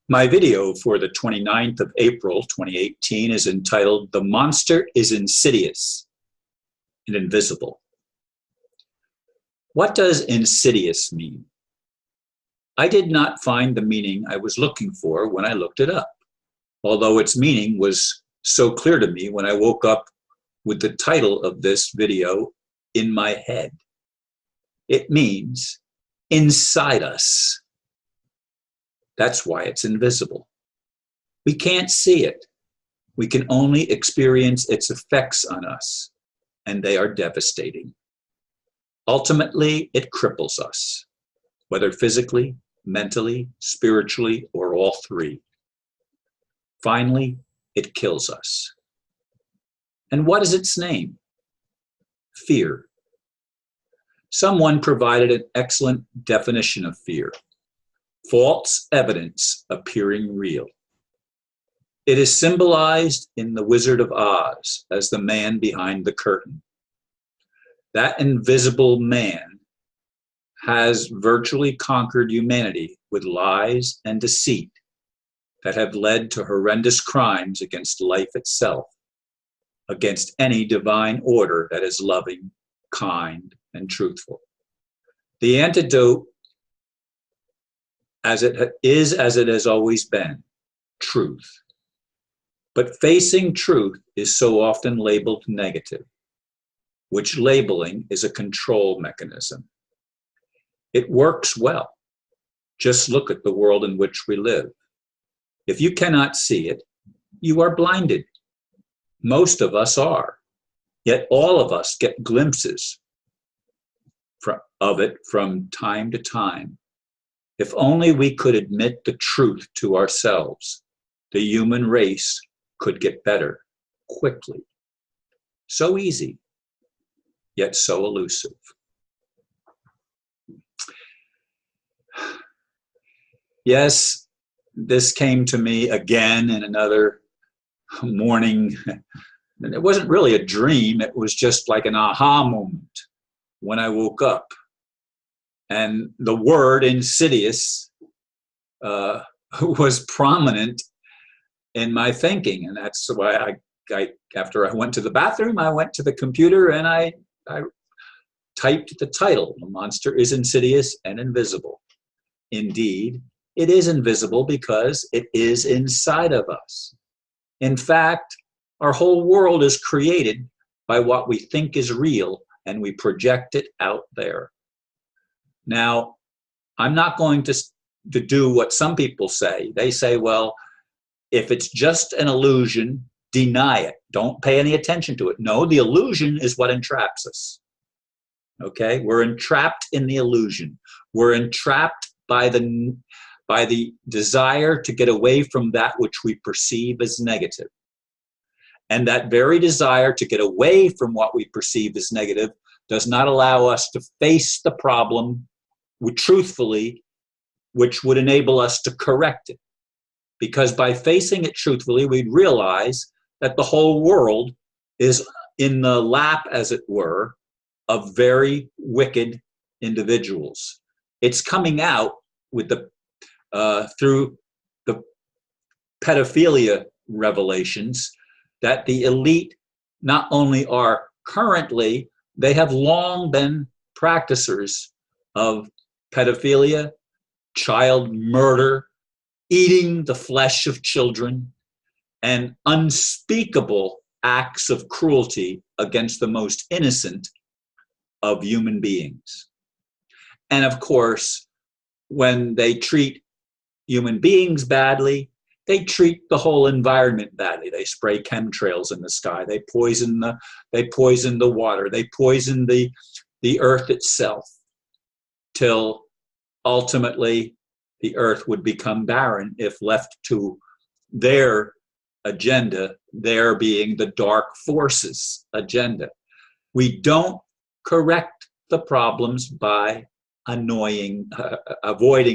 My video for the 29th of April, 2018 is entitled, "The Monster is Insidious and Invisible." What does insidious mean? I did not find the meaning I was looking for when I looked it up, although its meaning was so clear to me when I woke up with the title of this video in my head. It means inside us. That's why it's invisible. We can't see it. We can only experience its effects on us, and they are devastating. Ultimately, it cripples us, whether physically, mentally, spiritually, or all three. Finally, it kills us. And what is its name? Fear. Someone provided an excellent definition of fear: false evidence appearing real. It is symbolized in The Wizard of Oz as the man behind the curtain. That invisible man has virtually conquered humanity with lies and deceit that have led to horrendous crimes against life itself, against any divine order that is loving, kind, and truthful. The antidote as it has always been, truth. But facing truth is so often labeled negative, which labeling is a control mechanism. It works well. Just look at the world in which we live. If you cannot see it, you are blinded. Most of us are, yet all of us get glimpses of it from time to time. If only we could admit the truth to ourselves, the human race could get better quickly. So easy, yet so elusive. Yes, this came to me again in another morning. And it wasn't really a dream, it was just like an aha moment when I woke up. And the word insidious was prominent in my thinking. And that's why after I went to the bathroom, I went to the computer and I typed the title, "The Monster is Insidious and Invisible." Indeed, it is invisible because it is inside of us. In fact, our whole world is created by what we think is real, and we project it out there. Now, I'm not going to do what some people say. They say, well, if it's just an illusion, deny it. Don't pay any attention to it. No, the illusion is what entraps us. Okay? We're entrapped in the illusion. We're entrapped by the desire to get away from that which we perceive as negative. And that very desire to get away from what we perceive as negative does not allow us to face the problem truthfully, which would enable us to correct it. Because by facing it truthfully, we'd realize that the whole world is in the lap, as it were, of very wicked individuals. It's coming out with through the pedophilia revelations that the elite not only are currently, they have long been practicers of pedophilia, child murder, eating the flesh of children, and unspeakable acts of cruelty against the most innocent of human beings. And of course, when they treat human beings badly, they treat the whole environment badly. They spray chemtrails in the sky. They poison the water. They poison the earth itself, till ultimately the earth would become barren if left to their agenda, their being the dark forces agenda. We don't correct the problems by avoiding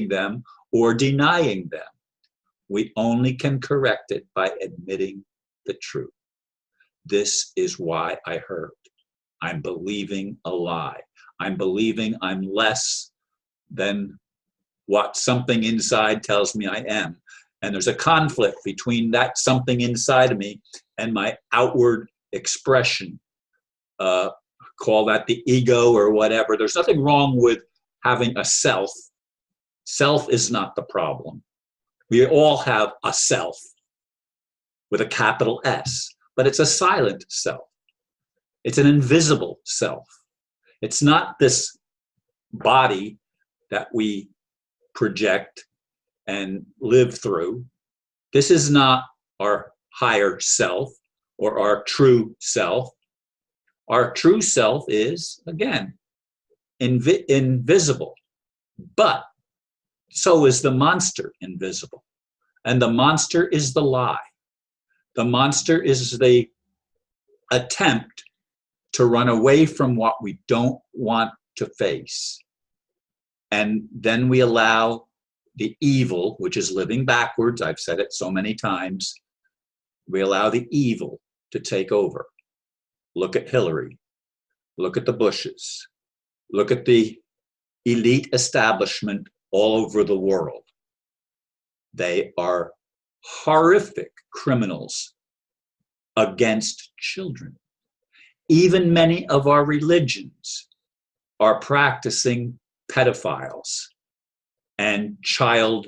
them or denying them. We only can correct it by admitting the truth. This is why I hurt. I'm believing a lie. I'm believing I'm less than what something inside tells me I am. And there's a conflict between that something inside of me and my outward expression. Call that the ego or whatever. There's nothing wrong with having a self. Self is not the problem. We all have a self with a capital S, but it's a silent self. It's an invisible self. It's not this body that we project and live through. This is not our higher self or our true self. Our true self is, again, invisible, but so is the monster invisible. And the monster is the lie. The monster is the attempt to run away from what we don't want to face. And then we allow the evil, which is living backwards, I've said it so many times, we allow the evil to take over. Look at Hillary. Look at the Bushes. Look at the elite establishment all over the world. They are horrific criminals against children. Even many of our religions are practicing pedophiles and child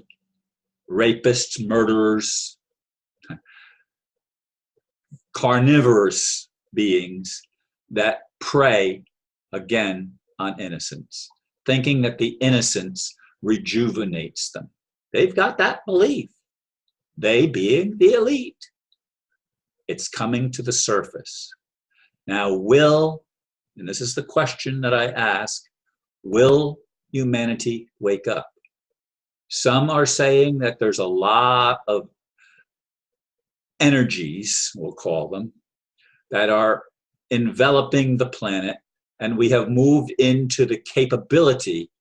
rapists, murderers, carnivorous beings that prey, again, on innocence, thinking that the innocence rejuvenates them. They've got that belief. They being the elite. It's coming to the surface. Now, and this is the question that I ask, will humanity wake up? Some are saying that there's a lot of energies, we'll call them, that are enveloping the planet, and we have moved into the capability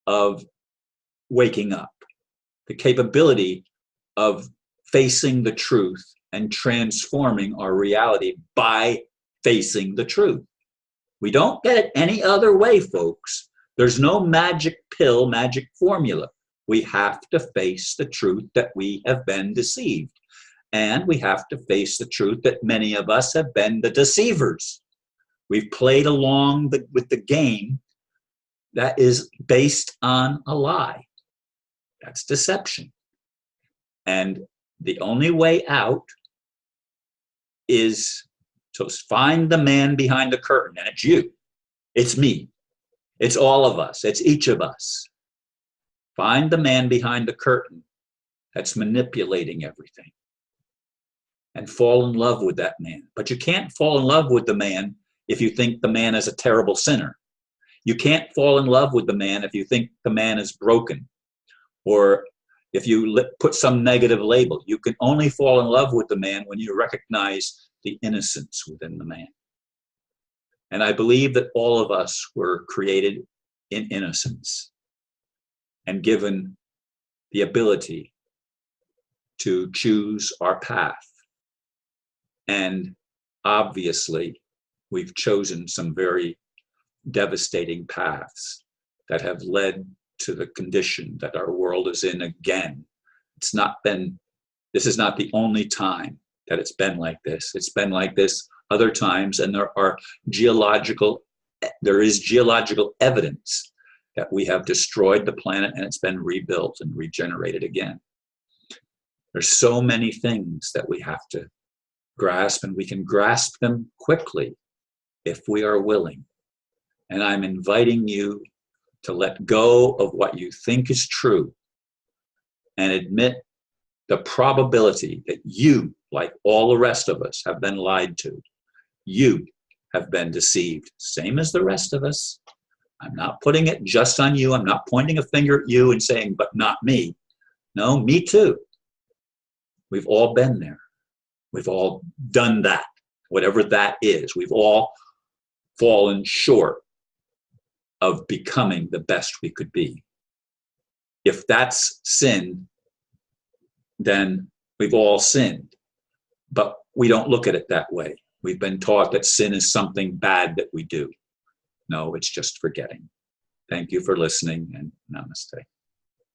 of waking up, the capability of facing the truth and transforming our reality by facing the truth. We don't get it any other way, folks. There's no magic pill, magic formula. We have to face the truth that we have been deceived. And we have to face the truth that many of us have been the deceivers. We've played along with the game that is based on a lie. That's deception. And the only way out is to find the man behind the curtain. And it's you. It's me. It's all of us. It's each of us. Find the man behind the curtain that's manipulating everything. And fall in love with that man. But you can't fall in love with the man if you think the man is a terrible sinner. You can't fall in love with the man if you think the man is broken, or if you put some negative label. You can only fall in love with the man when you recognize the innocence within the man. And I believe that all of us were created in innocence and given the ability to choose our path. And obviously, we've chosen some very devastating paths that have led to the condition that our world is in again. This is not the only time that it's been like this. It's been like this other times, and there is geological evidence that we have destroyed the planet and it's been rebuilt and regenerated again. There's so many things that we have to grasp, and we can grasp them quickly if we are willing. And I'm inviting you to let go of what you think is true and admit the probability that you, like all the rest of us, have been lied to. You have been deceived, same as the rest of us. I'm not putting it just on you. I'm not pointing a finger at you and saying, but not me. No, me too. We've all been there. We've all done that, whatever that is. We've all fallen short of becoming the best we could be. If that's sin, then we've all sinned. But we don't look at it that way. We've been taught that sin is something bad that we do. No, it's just forgetting. Thank you for listening, and namaste.